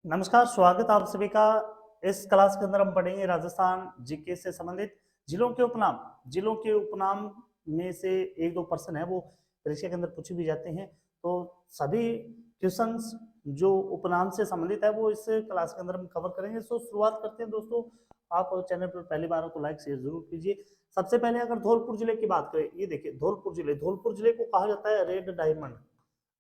नमस्कार, स्वागत आप सभी का। इस क्लास के अंदर हम पढ़ेंगे राजस्थान जीके से संबंधित जिलों के उपनाम। जिलों के उपनाम में से एक दो प्रश्न है वो परीक्षा के अंदर पूछे भी जाते हैं। तो सभी क्वेश्चंस जो उपनाम से संबंधित है वो इस क्लास के अंदर हम कवर करेंगे। सो शुरुआत करते हैं दोस्तों। आप चैनल पर पहली बार हो तो लाइक शेयर जरूर कीजिए। सबसे पहले अगर धौलपुर जिले की बात करें, ये देखिए धौलपुर जिले को कहा जाता है रेड डायमंड।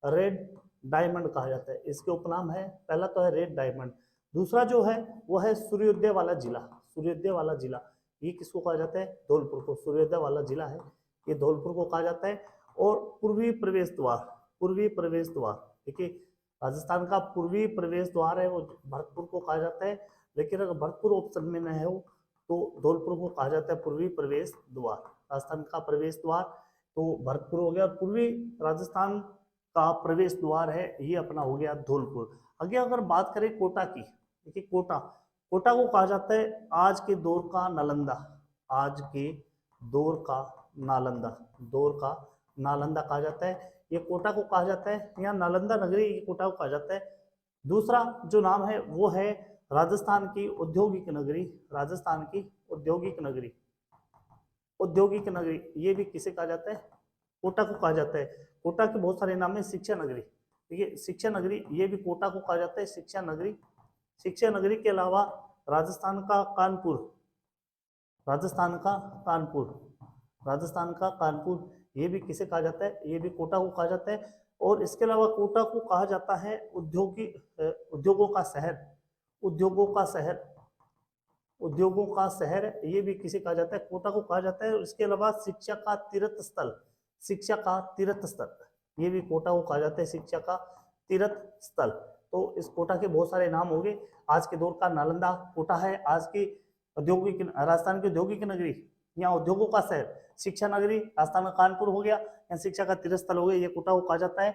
रेड डायमंड कहा जाता है, इसके उपनाम है। पहला तो है रेड डायमंड, दूसरा जो है वो है सूर्योदय वाला जिला। सूर्योदय वाला जिला ये किसको कहा जाता है? धौलपुर को। सूर्योदय वाला जिला है ये धौलपुर को कहा जाता है। और पूर्वी प्रवेश द्वार, पूर्वी प्रवेश द्वार देखिए, राजस्थान का पूर्वी प्रवेश द्वार है वो भरतपुर को कहा जाता है। लेकिन अगर भरतपुर ऑप्शन में न हो तो धौलपुर को कहा जाता है पूर्वी प्रवेश द्वार। राजस्थान का प्रवेश द्वार तो भरतपुर हो गया। पूर्वी राजस्थान का प्रवेश द्वार है ये अपना हो गया धौलपुर। आगे अगर बात करें कोटा की, देखिए कोटा, कोटा को कहा जाता है आज के दौर का नालंदा। आज के दौर का नालंदा, दौर का नालंदा कहा जाता है। ये कोटा को कहा जाता है, या नालंदा नगरी ये कोटा को कहा जाता है। दूसरा जो नाम है वो है राजस्थान की औद्योगिक नगरी। राजस्थान की औद्योगिक नगरी, औद्योगिक नगरी ये भी किसे कहा जाता है? कोटा को कहा जाता है। कोटा के बहुत सारे नाम है। शिक्षा नगरी, देखिए शिक्षा नगरी ये भी कोटा को कहा जाता है, शिक्षा नगरी। शिक्षा नगरी के अलावा राजस्थान का कानपुर, राजस्थान का कानपुर, राजस्थान का कानपुर ये भी किसे कहा जाता है? ये भी कोटा को कहा जाता है। और इसके अलावा कोटा को कहा जाता है उद्योगों का शहर। उद्योगों का शहर, उद्योगों का शहर ये भी किसे कहा जाता है? कोटा को कहा जाता है। और इसके अलावा शिक्षा का तीर्थ स्थल, शिक्षा का तीर्थ स्थल ये भी कोटा को कहा जाता है, शिक्षा का तीर्थ स्थल। तो इस कोटा के बहुत सारे नाम हो गए। आज के दौर का नालंदा कोटा है। आज की औद्योगिक राजस्थान की औद्योगिक नगरी या उद्योगों का शहर शिक्षा नगरी राजस्थान का कानपुर हो गया, या शिक्षा का तीर्थ स्थल हो गया, ये कोटा को कहा जाता है।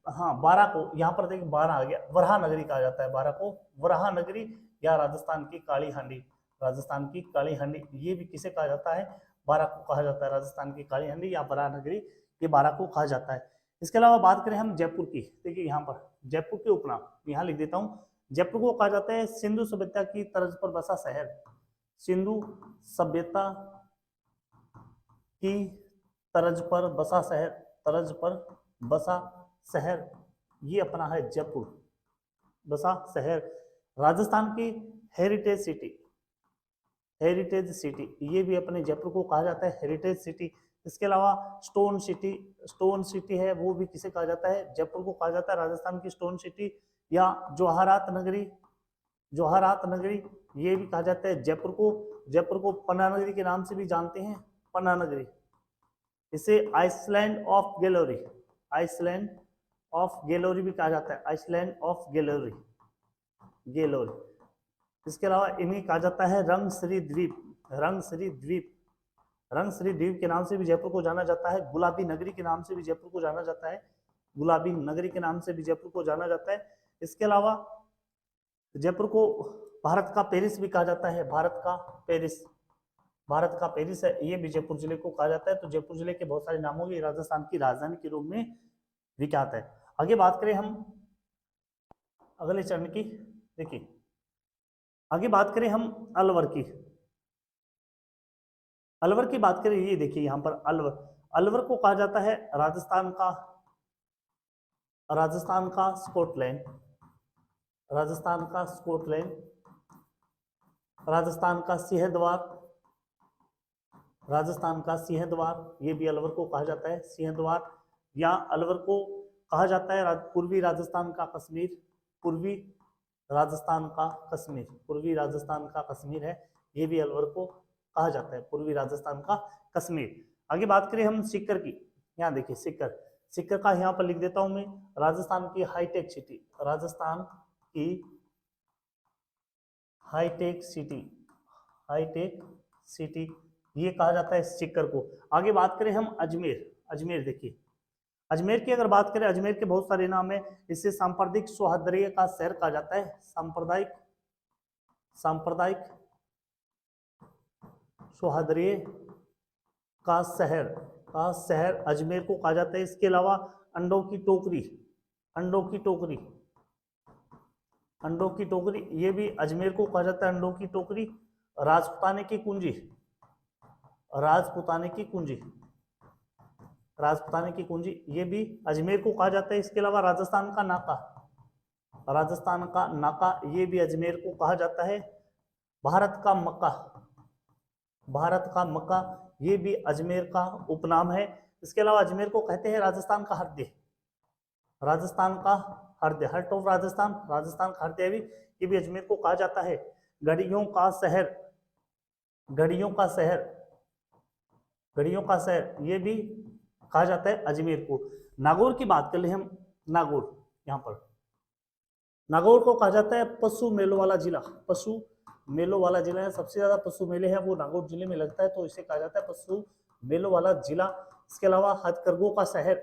हाँ, बारह को यहाँ पर देखिए बारह आ गया, वराहा नगरी कहा जाता है। बारह को वराहा नगरी या राजस्थान की काली हांडी, राजस्थान की काली हांडी ये भी किसे कहा जाता है? बारह को कहा जाता है। राजस्थान की काली हांडी या वराहा नगरी ये बारह को कहा जाता है। इसके अलावा बात करें हम जयपुर की, देखिए यहाँ पर जयपुर के उपनाम यहाँ लिख देता हूँ। जयपुर को कहा जाता है सिंधु सभ्यता की तर्ज पर बसा शहर। सिंधु सभ्यता की तर्ज पर बसा शहर, तर्ज पर बसा शहर ये अपना है जयपुर, बसा शहर। राजस्थान की हेरिटेज सिटी, हेरिटेज सिटी ये भी अपने जयपुर को कहा जाता है, हेरिटेज सिटी। इसके अलावा स्टोन सिटी, स्टोन सिटी है वो भी किसे कहा जाता है? जयपुर को कहा जाता है, राजस्थान की स्टोन सिटी। या जवाहरात नगरी, जवाहरात नगरी ये भी कहा जाता है जयपुर को। जयपुर को पन्ना नगरी के नाम से भी जानते हैं, पन्ना नगरी। इसे आइसलैंड ऑफ गैलोरी, आइसलैंड ऑफ गैलोरी भी कहा जाता है, आइसलैंड ऑफ गैलोरी, गैलोरी। इसके अलावा इन्हें कहा जाता है रंगश्री द्वीप, रंगश्री द्वीप। रंगश्री द्वीप के नाम से भी जयपुर को जाना जाता है। गुलाबी नगरी के नाम से भी जयपुर को जाना जाता है, गुलाबी नगरी के नाम से भी जयपुर को जाना जाता है। इसके अलावा जयपुर को भारत का पेरिस भी कहा जाता है, भारत का पेरिस, भारत का पेरिस है ये भी जयपुर जिले को कहा जाता है। तो जयपुर जिले के बहुत सारे नामों की राजस्थान की राजधानी के रूप में विख्यात है। आगे बात करें हम अगले चरण की, देखिए आगे बात करें हम अलवर की। अलवर की बात करें, ये देखिए यहाँ पर अलवर, अलवर को कहा जाता है राजस्थान का, राजस्थान का स्कॉटलैंड, राजस्थान का स्कॉटलैंड। राजस्थान का सिंहद्वार, राजस्थान का सिंहद्वार ये भी अलवर को कहा जाता है, सिंहद्वार। या अलवर को कहा जाता है पूर्वी राजस्थान का कश्मीर, पूर्वी राजस्थान का कश्मीर, पूर्वी राजस्थान का कश्मीर है ये भी अलवर को कहा जाता है, पूर्वी राजस्थान का कश्मीर। आगे बात करें हम सीकर की, यहाँ देखिए सीकर, सीकर का यहाँ पर लिख देता हूं मैं राजस्थान की हाईटेक सिटी, राजस्थान की हाईटेक सिटी, हाईटेक सिटी ये कहा जाता है सीकर को। आगे बात करें हम अजमेर, अजमेर देखिए, अजमेर की अगर बात करें, अजमेर के बहुत सारे नाम है। इसे सांप्रदायिक सौहार्द का शहर कहा जाता है, सांप्रदायिक, सांप्रदायिक सौहार्द का शहर, का शहर अजमेर को कहा जाता है। इसके अलावा अंडों की टोकरी, अंडों की टोकरी, अंडों की टोकरी, ये भी अजमेर को कहा जाता है अंडों की टोकरी। राजपुताने की कुंजी, राजपुताने की कुंजी, राजपुताने की कुंजी, ये भी अजमेर को कहा जाता है। इसके अलावा राजस्थान का नाका, राजस्थान का नाका, ये भी अजमेर को कहा जाता है। भारत का मक्का, भारत का मक्का, ये भी अजमेर का उपनाम है। इसके अलावा अजमेर को कहते हैं राजस्थान का हृदय, राजस्थान का हृदय, हार्ट ऑफ राजस्थान, राजस्थान का हृदय भी, ये भी अजमेर को कहा जाता है। घड़ियों का शहर, घड़ियों का शहर, घड़ियों का शहर, ये भी कहा जाता है अजमेर को। नागौर की बात कर ले हम, नागौर, यहाँ पर नागौर को कहा जाता है पशु मेलों वाला जिला, पशु मेलों वाला जिला है। सबसे ज्यादा पशु मेले हैं वो नागौर जिले में लगता है, तो इसे कहा जाता है पशु मेलों वाला जिला। इसके अलावा हथकरघों का शहर,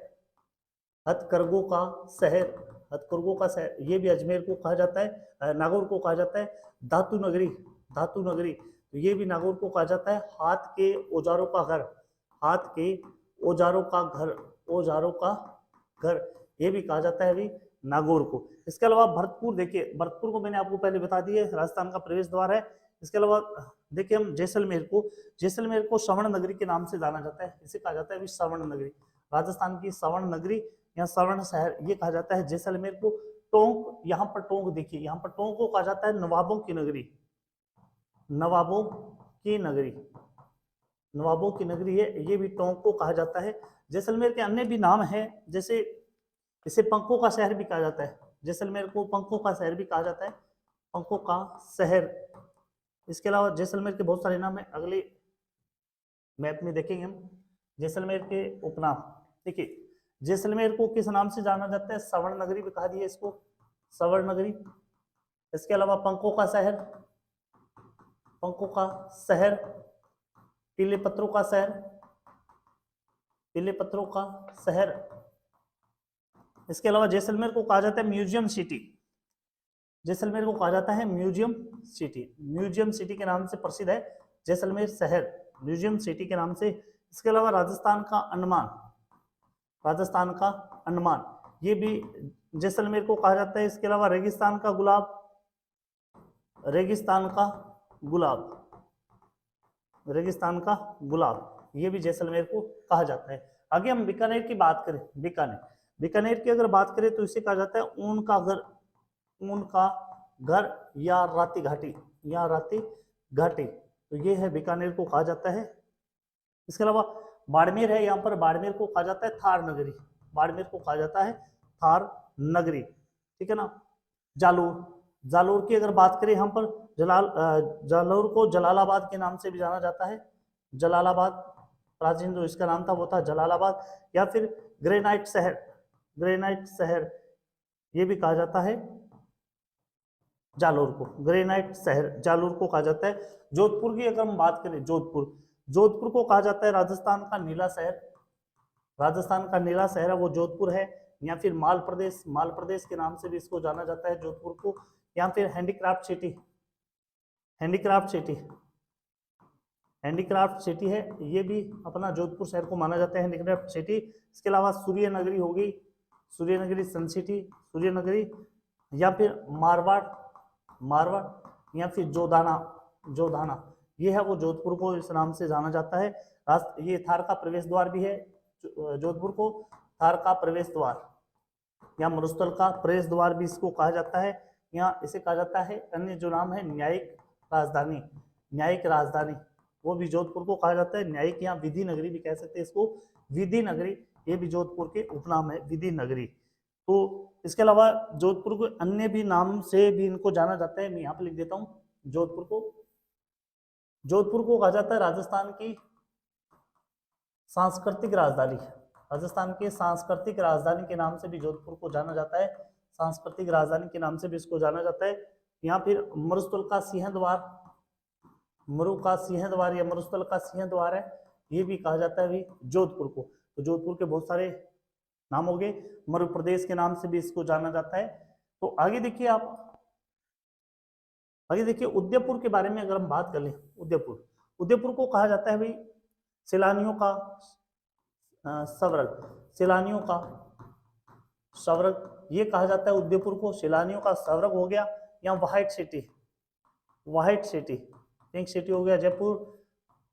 हथकरघों का शहर, हथकरघों का शहर, ये भी अजमेर को कहा जाता है, नागौर को कहा जाता है। धातु नगरी, धातु नगरी, तो ये भी नागौर को कहा जाता है। हाथ के औजारों का घर, हाथ के औजारों का घर, औजारों का घर, ये भी कहा जाता है अभी नागौर को। इसके अलावा भरतपुर, देखिए भरतपुर को मैंने आपको पहले बता दिया, राजस्थान का प्रवेश द्वार है। इसके अलावा देखिए हम जैसलमेर को, जैसलमेर को स्वर्ण नगरी के नाम से जाना जाता है, इसे कहा जाता है अभी स्वर्ण नगरी, राजस्थान की स्वर्ण नगरी या स्वर्ण शहर, ये कहा जाता है जैसलमेर को। टोंक, यहाँ पर टोंक देखिए, यहाँ पर टोंक को कहा जाता है नवाबों की नगरी, नवाबों की नगरी, नवाबों की नगरी है, ये भी टोंक को कहा जाता है। जैसलमेर के अन्य भी नाम है, जैसे इसे पंखों का शहर भी कहा जाता है, जैसलमेर को पंखों का शहर भी कहा जाता है, पंखों का शहर। इसके अलावा जैसलमेर के बहुत सारे नाम है, अगले मैप में देखेंगे हम जैसलमेर के उपनाम। देखिए जैसलमेर को किस नाम से जाना जाता है, स्वर्ण नगरी भी कहा दिया इसको, स्वर्ण नगरी। इसके अलावा पंखों का शहर, पंखों का शहर, पीले पत्थरों का शहर, पीले पत्थरों का शहर। इसके अलावा जैसलमेर को कहा जाता है म्यूजियम सिटी, जैसलमेर को कहा जाता है म्यूजियम सिटी, म्यूजियम सिटी के नाम से प्रसिद्ध है जैसलमेर शहर, म्यूजियम सिटी के नाम से। इसके अलावा राजस्थान का अंडमान, राजस्थान का अंडमान, ये भी जैसलमेर को कहा जाता है। इसके अलावा रेगिस्तान का गुलाब, रेगिस्तान का गुलाब, रेगिस्तान का गुलाब, ये भी जैसलमेर को कहा जाता है। आगे हम बीकानेर की बात करें, बीकानेर, बीकानेर की अगर बात करें तो इसे कहा जाता है ऊन का घर, ऊन का घर या राती घाटी, या राती घाटी, तो ये है बीकानेर को कहा जाता है। इसके अलावा बाड़मेर है, यहाँ पर बाड़मेर को कहा जाता है थार नगरी, बाड़मेर को कहा जाता है थार नगरी, ठीक है ना। जालोर, जालोर की अगर बात करें यहाँ पर जालोर को जलालाबाद के नाम से भी जाना जाता है, जलालाबाद, प्राचीन जो इसका नाम था वो था जलालाबाद, या फिर ग्रेनाइट शहर, ग्रेनाइट शहर, ये भी कहा जाता है जालोर को, ग्रेनाइट शहर जालोर को कहा जाता है। जोधपुर की अगर हम बात करें, जोधपुर, जोधपुर को कहा जाता है राजस्थान का नीला शहर, राजस्थान का नीला शहर है वो जोधपुर है, या फिर माल प्रदेश, माल प्रदेश के नाम से भी इसको जाना जाता है जोधपुर को, या फिर handicraft city, handicraft city, handicraft city है, ये भी अपना जोधपुर शहर को माना जाता है हैंडीक्राफ्ट सिटी। इसके अलावा सूर्य नगरी होगी, सूर्य नगरी सन सिटी, सूर्य नगरी, या फिर मारवाड़, मारवाड़, या फिर जोधाना, जोधाना, ये है वो जोधपुर को इस नाम से जाना जाता है। ये थार का प्रवेश द्वार भी है, जोधपुर को थार का प्रवेश द्वार या मरुस्थल का प्रवेश द्वार भी इसको कहा जाता है। यहाँ इसे कहा जाता है, अन्य जो नाम है न्यायिक राजधानी, न्यायिक राजधानी, वो भी जोधपुर को कहा जाता है। न्यायिक या विधि नगरी भी कह सकते हैं इसको, विधि नगरी, ये भी जोधपुर के उपनाम है, विधि नगरी। तो इसके अलावा जोधपुर को अन्य भी नाम से भी इनको जाना जाता है, मैं यहाँ पे लिख देता हूँ। जोधपुर को, जोधपुर को कहा जाता है राजस्थान की सांस्कृतिक राजधानी, राजस्थान की सांस्कृतिक राजधानी के नाम से भी जोधपुर को जाना जाता है, सांस्कृतिक राजधानी के नाम से भी इसको जाना जाता है। यहाँ फिर मरुस्थल का सिंह द्वार, मरु का सिंह द्वार या मरुस्थल का सिंह द्वार है, ये भी कहा जाता है अभी जोधपुर को। तो जोधपुर के बहुत सारे नाम हो गए, मरु प्रदेश के नाम से भी इसको जाना जाता है। तो आगे देखिए आप, आगे देखिए उदयपुर के बारे में अगर हम बात कर लें, उदयपुर, उदयपुर को कहा जाता है भाई सैलानियों का स्वर्ग, सैलानियों का स्वर्ग, ये कहा जाता है उदयपुर को, सैलानियों का स्वर्ग हो गया। या white city, white city, pink city हो गया जयपुर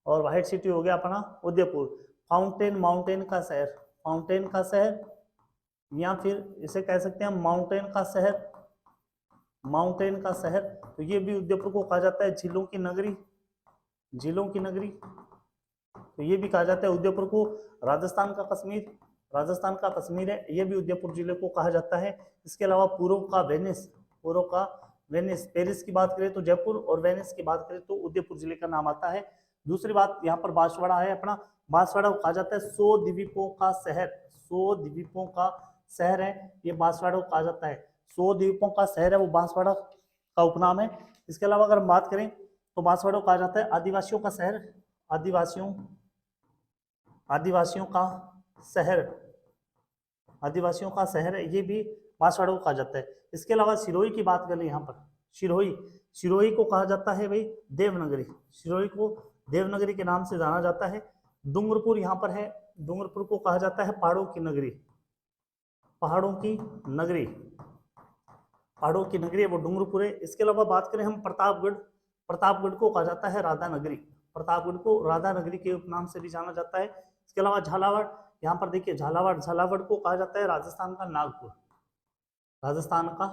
और व्हाइट सिटी हो गया अपना उदयपुर। फाउंटेन, माउंटेन का शहर, फाउंटेन का शहर, या फिर इसे कह सकते हैं माउंटेन का शहर, माउंटेन का शहर, तो ये भी उदयपुर को कहा जाता है झीलों की नगरी, झीलों की नगरी, तो ये भी कहा जाता है उदयपुर को। राजस्थान का कश्मीर, राजस्थान का कश्मीर है, ये भी उदयपुर जिले को कहा जाता है। इसके अलावा पूर्व का वेनिस, पूर्व का वेनिस, पेरिस की बात करें तो जयपुर और वेनिस की बात करें तो उदयपुर जिले का नाम आता है। दूसरी बात यहाँ पर बांसवाड़ा है अपना, बांसवाड़ा को कहा जाता है 100 द्वीपों का शहर, 100 द्वीपों का शहर है ये बांसवाड़ा को कहा जाता है, 100 द्वीपों का शहर है वो बांसवाड़ा का उपनाम है। इसके अलावा अगर हम बात करें तो बांसवाड़ा को कहा जाता है आदिवासियों का शहर, आदिवासियों, आदिवासियों का शहर, आदिवासियों का शहर है, ये भी बांसवाड़ा को कहा जाता है। इसके अलावा सिरोही की बात करें यहाँ पर, सिरोही, सिरोही को कहा जाता है भाई देवनगरी, सिरोही को देवनगरी के नाम से जाना जाता है। डूंगरपुर यहाँ पर है, डूंगरपुर को कहा जाता है पहाड़ों की नगरी, पहाड़ों की नगरी, पहाड़ों की नगरी है वो डूंगरपुर है। इसके अलावा बात करें हम प्रतापगढ़, प्रतापगढ़ को कहा जाता है राधा नगरी, प्रतापगढ़ को राधा नगरी के उपनाम से भी जाना जाता है। इसके अलावा झालावाड़, यहाँ पर देखिए झालावाड़, झालावाड़ को कहा जाता है राजस्थान का नागपुर, राजस्थान का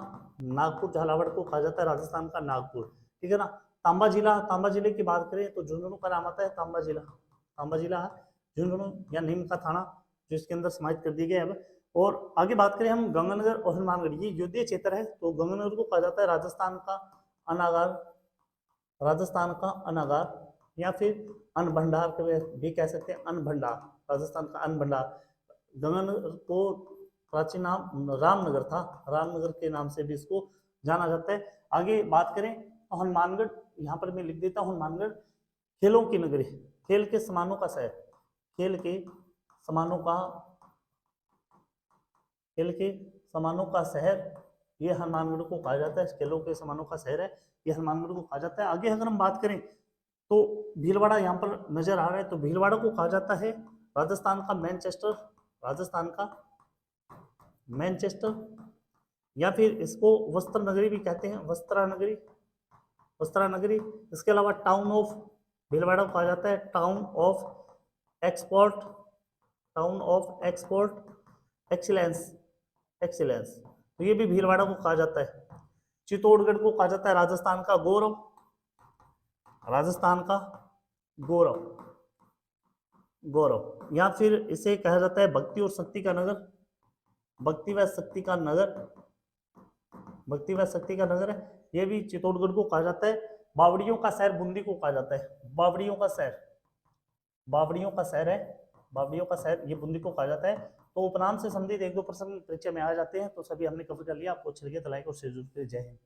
नागपुर, झालावाड़ को कहा जाता है राजस्थान का नागपुर, ठीक है ना। तांबा जिला, तांबा जिले की बात करें तो झुंझुनू का नाम आता है तांबा जिला, तांबा जिला है झुंझुनू या नीम का थाना जो इसके अंदर समाहित कर दिए गए अब। और आगे बात करें हम गंगानगर और हनुमानगढ़, ये युद्धीय क्षेत्र है तो गंगानगर को कहा जाता है राजस्थान का अनागार, राजस्थान का अनागार, या फिर अन्न भंडार भी कह सकते हैं, अन्न भंडार, राजस्थान का अन्न भंडार। गंगानगर को प्राचीन नाम रामनगर था, रामनगर के नाम से भी इसको जाना जाता है। आगे बात करें तो हनुमानगढ़, यहाँ पर मैं लिख देता हूँ हनुमानगढ़ खेलों की नगरी, खेल के समानों का शहर, खेल के समानों का, खेल के समानों का शहर, ये हनुमानगढ़ को कहा जाता है, खेलों के समानों का शहर है ये हनुमानगढ़ को कहा जाता है। आगे अगर हम बात करें तो भीलवाड़ा यहाँ पर नजर आ रहा है, तो भीलवाड़ा को कहा जाता है राजस्थान का मैनचेस्टर, राजस्थान का मैनचेस्टर, या फिर इसको वस्त्र नगरी भी कहते हैं, वस्त्रा नगरी, वस्त्रा नगरी। इसके अलावा टाउन ऑफ भीलवाड़ा को कहा जाता है town of export, town of export excellence, excellence, तो ये भी भीलवाड़ा को कहा जाता है। चित्तौड़गढ़ को कहा जाता है राजस्थान का गौरव, राजस्थान का गौरव, गौरव, या फिर इसे कहा जाता है भक्ति और शक्ति का नगर, भक्ति व शक्ति का नगर, भक्ति व शक्ति का नगर है, ये भी चित्तौड़गढ़ को कहा जाता है। बावड़ियों का शहर बूंदी को कहा जाता है, बावड़ियों का शहर, बावड़ियों का शहर है, बावड़ियों का शहर ये बूंदी को कहा जाता है। तो उपनाम से संबंधित 1-2 प्रश्न परीक्षा में आ जाते हैं, तो सभी हमने कवर कर लिया। आपको अच्छा लगे तो लाइक और शेयर जरूर करिए। जय हिंद।